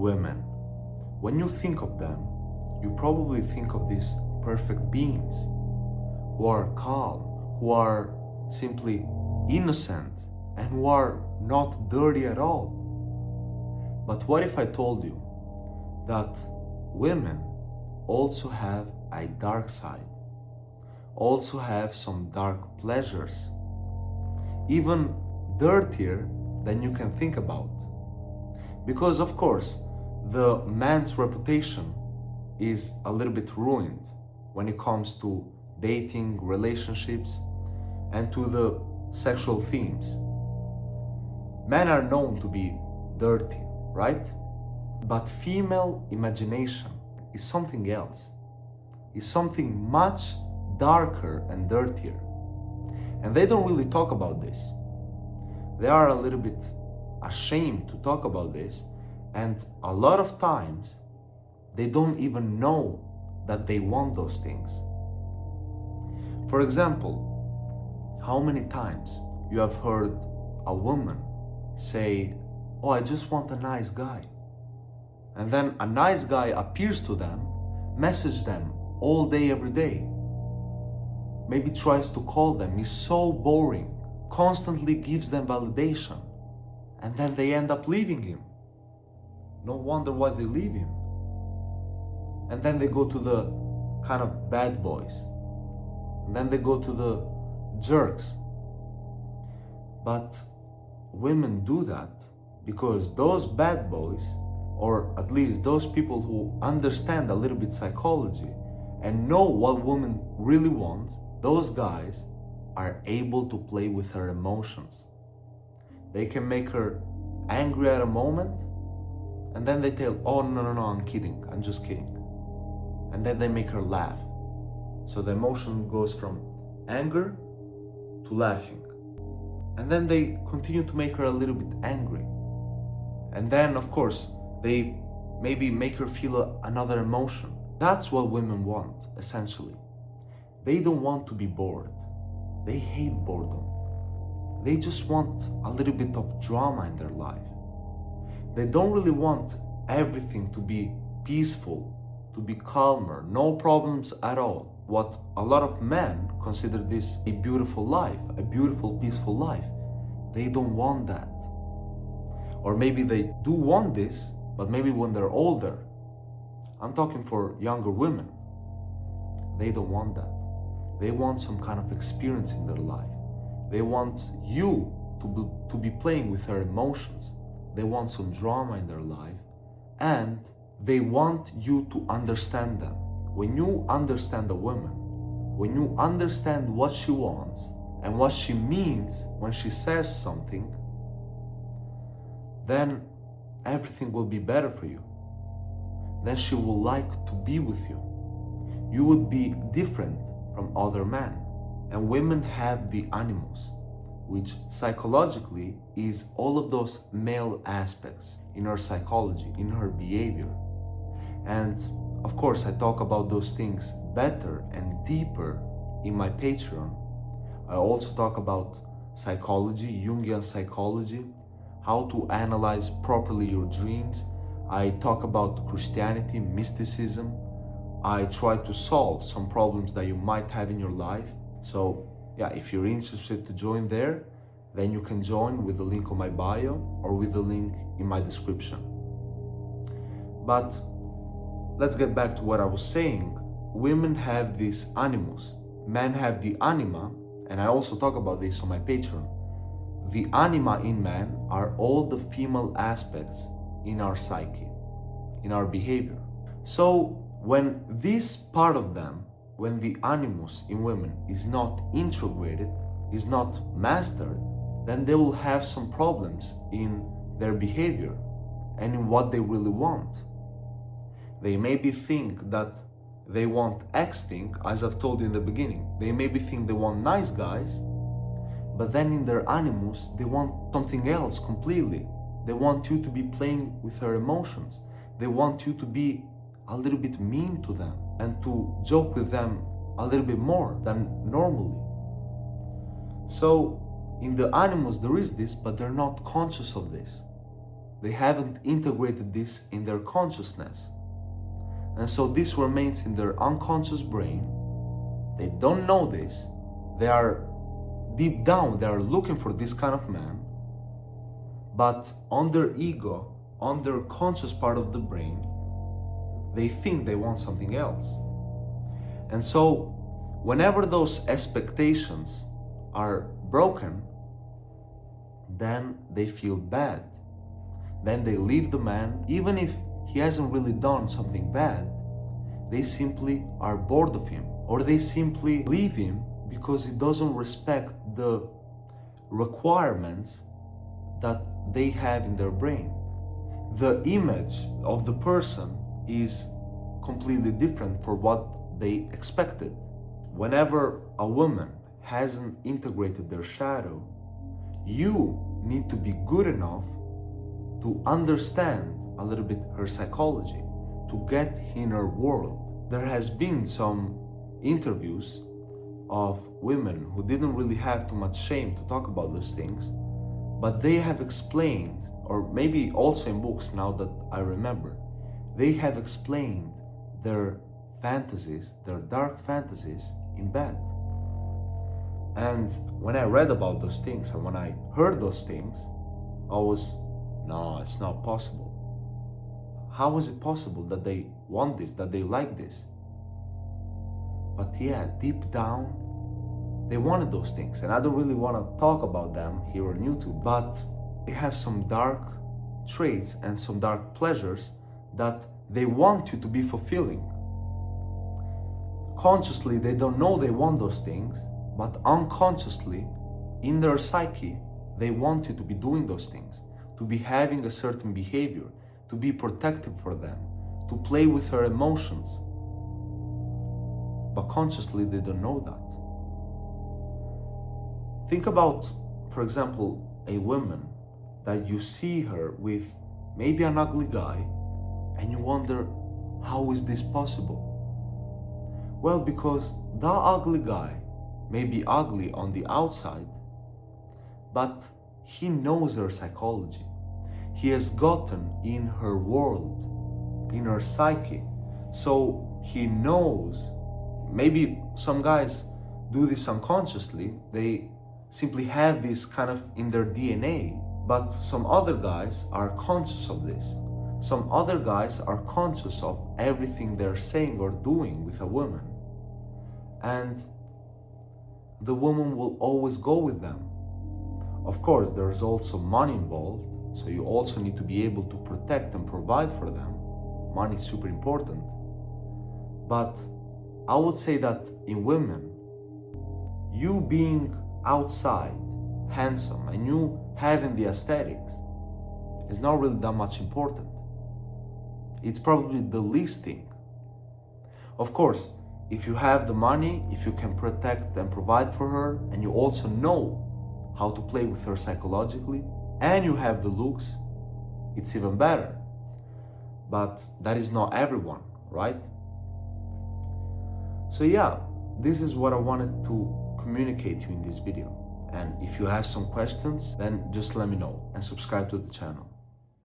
Women. When you think of them, you probably think of these perfect beings who are calm, who are simply innocent, and who are not dirty at all. But what if I told you that women also have a dark side, also have some dark pleasures, even dirtier than you can think about? Because of course, the man's reputation is a little bit ruined when it comes to dating, relationships, and to the sexual themes. Men are known to be dirty, right? But female imagination is something else. Is something much darker and dirtier. And they don't really talk about this. They are a little bit ashamed to talk about this, and a lot of times they don't even know that they want those things. For example, how many times you have heard a woman say, "Oh, I just want a nice guy." And then a nice guy appears to them, messages them all day, every day. Maybe tries to call them, is so boring, constantly gives them validation. And then they end up leaving him. No wonder why they leave him. And then they go to the kind of bad boys. And then they go to the jerks. But women do that because those bad boys, or at least those people who understand a little bit psychology and know what women really want, those guys are able to play with her emotions. They can make her angry at a moment, and then they tell, "Oh, no, I'm kidding, I'm just kidding." And then they make her laugh. So the emotion goes from anger to laughing. And then they continue to make her a little bit angry. And then, of course, they maybe make her feel another emotion. That's what women want, essentially. They don't want to be bored. They hate boredom. They just want a little bit of drama in their life. They don't really want everything to be peaceful, to be calmer, no problems at all. What a lot of men consider this a beautiful life, a beautiful, peaceful life. They don't want that. Or maybe they do want this, but maybe when they're older. I'm talking for younger women. They don't want that. They want some kind of experience in their life. They want you to be playing with their emotions. They want some drama in their life, and they want you to understand them. When you understand a woman, when you understand what she wants and what she means when she says something, then everything will be better for you. Then she will like to be with you. You would be different from other men. And women have the animus, which psychologically is all of those male aspects in her psychology, in her behavior. And of course, I talk about those things better and deeper in my Patreon. I also talk about psychology, Jungian psychology, how to analyze properly your dreams. I talk about Christianity, mysticism. I try to solve some problems that you might have in your life. So yeah, if you're interested to join there, then you can join with the link on my bio or with the link in my description. But let's get back to what I was saying. Women have this animus, men have the anima, and I also talk about this on my Patreon. The anima in men are all the female aspects in our psyche, in our behavior. So when this part of them, when the animus in women is not integrated, is not mastered, then they will have some problems in their behavior and in what they really want. They maybe think that they want X thing, as I've told you in the beginning. They maybe think they want nice guys, but then in their animus, they want something else completely. They want you to be playing with their emotions. They want you to be a little bit mean to them and to joke with them a little bit more than normally. So in the animus there is this, but they're not conscious of this. they haven't integrated this in their consciousness. And so this remains in their unconscious brain. They don't know this. They are deep down, they are looking for this kind of man. But on their ego, on their conscious part of the brain, they think they want something else. And so whenever those expectations are broken, then they feel bad. Then they leave the man, even if he hasn't really done something bad. They simply are bored of him, or they simply leave him because he doesn't respect the requirements that they have in their brain. The image of the person is completely different for what they expected. Whenever a woman hasn't integrated their shadow, you need to be good enough to understand a little bit her psychology, to get in her world. There has been some interviews of women who didn't really have too much shame to talk about those things, but they have explained, or maybe also in books now that I remember, they have explained their fantasies, their dark fantasies in bed. And when I read about those things and when I heard those things, I was, no, it's not possible. How is it possible that they want this, that they like this? But yeah, deep down, they wanted those things. And I don't really want to talk about them here on YouTube, but they have some dark traits and some dark pleasures that they want you to be fulfilling. Consciously, they don't know they want those things, but unconsciously, in their psyche, they want you to be doing those things, to be having a certain behavior, to be protective for them, to play with her emotions. But consciously, they don't know that. Think about, for example, a woman that you see her with maybe an ugly guy, and you wonder, how is this possible? Well, because that ugly guy may be ugly on the outside, but he knows her psychology. He has gotten in her world, in her psyche. So he knows, maybe some guys do this unconsciously, they simply have this kind of in their DNA, but some other guys are conscious of this. Some other guys are conscious of everything they're saying or doing with a woman. And the woman will always go with them. Of course, there's also money involved, so you also need to be able to protect and provide for them. Money is super important. But I would say that in women, you being outside, handsome, and you having the aesthetics is not really that much important. It's probably the least thing. Of course, if you have the money, if you can protect and provide for her, and you also know how to play with her psychologically, and you have the looks, it's even better. But that is not everyone, right? So yeah, this is what I wanted to communicate to you in this video. And if you have some questions, then just let me know and subscribe to the channel.